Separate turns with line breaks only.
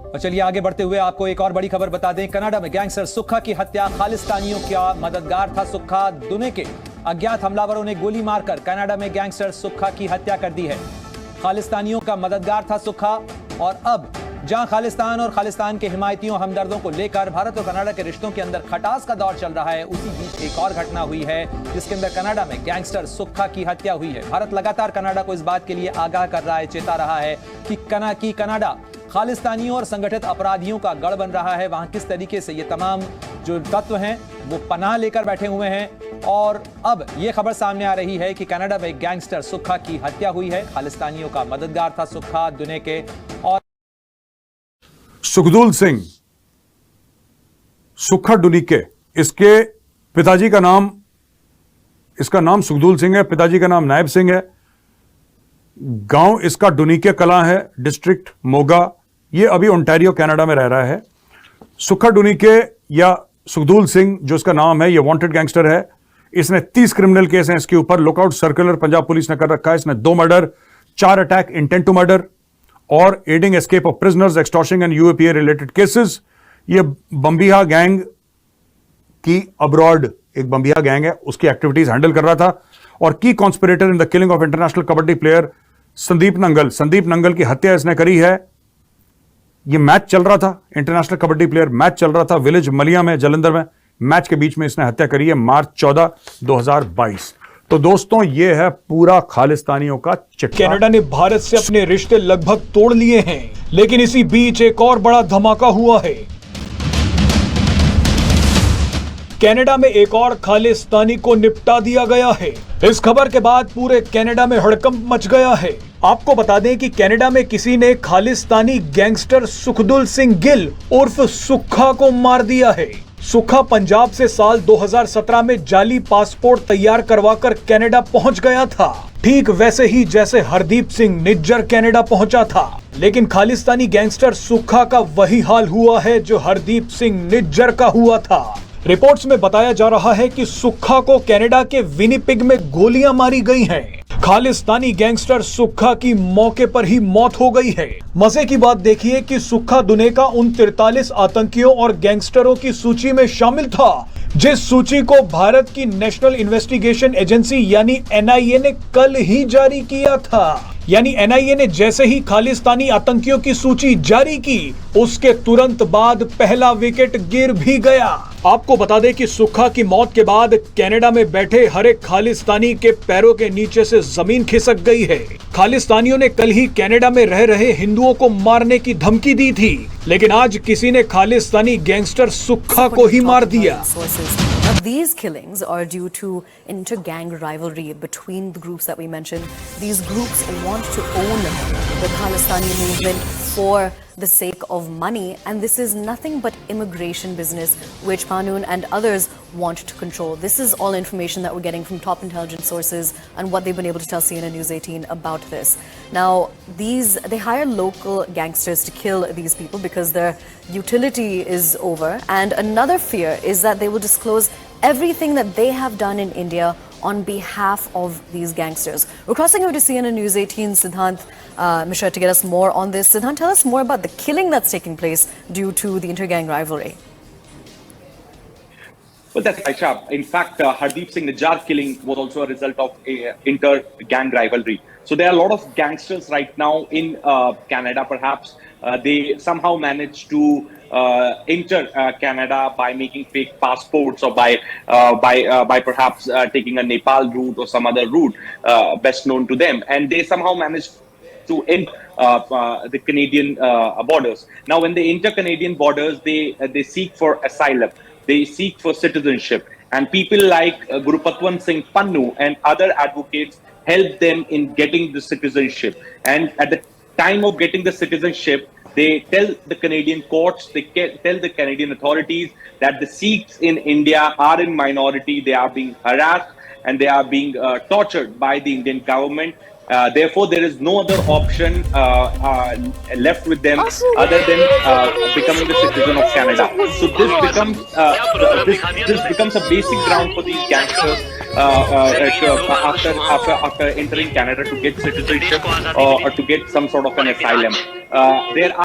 और चलिए आगे बढ़ते हुए आपको एक और बड़ी खबर बता दें। कनाडा में गैंगस्टर सुक्खा की हत्या, खालिस्तानियों का मददगार था सुक्खा। दुने के अज्ञात हमलावरों ने गोली मारकर कनाडा में गैंगस्टर सुक्खा की हत्या कर दी है। खालिस्तानियों का मददगार था सुक्खा और अब जहां खालिस्तान और खालिस्तान के हिमायतियों हमदर्दों को लेकर भारत और कनाडा के रिश्तों के अंदर खटास का दौर चल रहा है, उसी बीच एक और घटना हुई है जिसके अंदर कनाडा में गैंगस्टर सुक्खा की हत्या हुई है। भारत लगातार कनाडा को इस बात के लिए आगाह कर रहा है, चेता रहा है कि कनाडा खालिस्तानियों और संगठित अपराधियों का गढ़ बन रहा है। वहां किस तरीके से ये तमाम जो तत्व हैं वो पनाह लेकर बैठे हुए हैं और अब ये खबर सामने आ रही है कि कनाडा में गैंगस्टर सुक्खा की हत्या हुई है। खालिस्तानियों का मददगार था सुक्खा, दुने के। और
सुखदूल सिंह सुक्खा डुनिके, इसके पिताजी का नाम, इसका नाम सुखदूल सिंह है, पिताजी का नाम नायब सिंह है। गांव इसका डुनिके कलां है, डिस्ट्रिक्ट मोगा। ये अभी ओंटारियो कनाडा में रह रहा है। सुक्खा डुनिके या सुखदूल सिंह जो इसका नाम है, ये वांटेड गैंगस्टर है। इसने 30 क्रिमिनल केस हैं इसके ऊपर। लुकआउट सर्कुलर पंजाब पुलिस ने कर रखा है। इसने 2 murder, 4 attack, intent to murder और aiding escape of prisoners, extortion and UAPA related cases. ये बम्बिहा गैंग की अब्रॉड एक बम्बिहा गैंग है, उसकी एक्टिविटीज हैंडल कर रहा था और की conspirator in the killing of international kabaddi player Sandeep Nangal की हत्या इसने करी है। ये मैच चल रहा था, इंटरनेशनल कबड्डी प्लेयर मैच चल रहा था विलेज मलिया में, जलंधर में। मैच के बीच में इसने हत्या करी है मार्च 14, 2022। तो दोस्तों ये है पूरा खालिस्तानियों का चिट्ठा।
कनाडा ने भारत से अपने रिश्ते लगभग तोड़ लिए हैं, लेकिन इसी बीच एक और बड़ा धमाका हुआ है। कनाडा में एक और खालिस्तानी को निपटा दिया गया है। इस खबर के बाद पूरे कनाडा में हड़कंप मच गया है। आपको बता दें कि कनाडा में किसी ने खालिस्तानी गैंगस्टर सुखदुल सिंह गिल उर्फ सुक्खा को मार दिया है। सुक्खा पंजाब से साल 2017 में जाली पासपोर्ट तैयार करवाकर कनाडा पहुंच गया था, ठीक वैसे ही जैसे हरदीप सिंह निज्जर कनाडा पहुंचा था। लेकिन खालिस्तानी गैंगस्टर सुक्खा का वही हाल हुआ है जो हरदीप सिंह निज्जर का हुआ था। रिपोर्ट्स में बताया जा रहा है कि सुक्खा को कनाडा के विनिपेग में गोलियां मारी गई हैं। खालिस्तानी गैंगस्टर सुक्खा की मौके पर ही मौत हो गई है। मजे की बात देखिए कि सुक्खा दुने का उन 43 आतंकियों और गैंगस्टरों की सूची में शामिल था जिस सूची को भारत की नेशनल इन्वेस्टिगेशन एजेंसी यानी एनआईए ने कल ही जारी किया था। यानी एनआईए ने जैसे ही खालिस्तानी आतंकियों की सूची जारी की, उसके तुरंत बाद पहला विकेट गिर भी गया। आपको बता दें कि सुक्खा की मौत के बाद कनाडा में बैठे हर एक खालिस्तानी के पैरों के नीचे से जमीन खिसक गई है। खालिस्तानियों ने कल ही कनाडा में रह रहे हिंदुओं को मारने की धमकी दी थी, लेकिन आज किसी ने खालिस्तानी गैंगस्टर सुक्खा को ही मार दिया।
Now, these killings are due to inter-gang rivalry between the groups that we mentioned. These groups want to own the Khalistani movement for the sake of money, and this is nothing but immigration business, which Panoon and others want to control. This is all information that we're getting from top intelligence sources and what they've been able to tell CNN News 18 about this. Now, they hire local gangsters to kill these people because their utility is over, and another fear is that they will disclose everything that they have done in India on behalf of these gangsters. We're crossing over to CNN News 18, Siddhant Mishra, to get us more on this. Siddhant, tell us more about the killing that's taking place due to the inter-gang rivalry.
Well, that's right, Shah. In fact, Hardeep Singh Nijjar killing was also a result of inter-gang rivalry. So there are a lot of gangsters right now in Canada, perhaps. They somehow managed to enter Canada by making fake passports or by perhaps taking a Nepal route or some other route best known to them, and they somehow managed to enter the Canadian borders. Now, when they enter Canadian borders, they seek for asylum, they seek for citizenship, and people like Gurupatwant Singh Pannu and other advocates help them in getting the citizenship. And at the time of getting the citizenship, they tell the Canadian courts, they tell the Canadian authorities that the Sikhs in India are in minority, they are being harassed and they are being tortured by the Indian government. Therefore, there is no other option left with them other than becoming a citizen of Canada. So this becomes a basic ground for these gangsters after entering Canada to get citizenship or to get some sort of an asylum. There are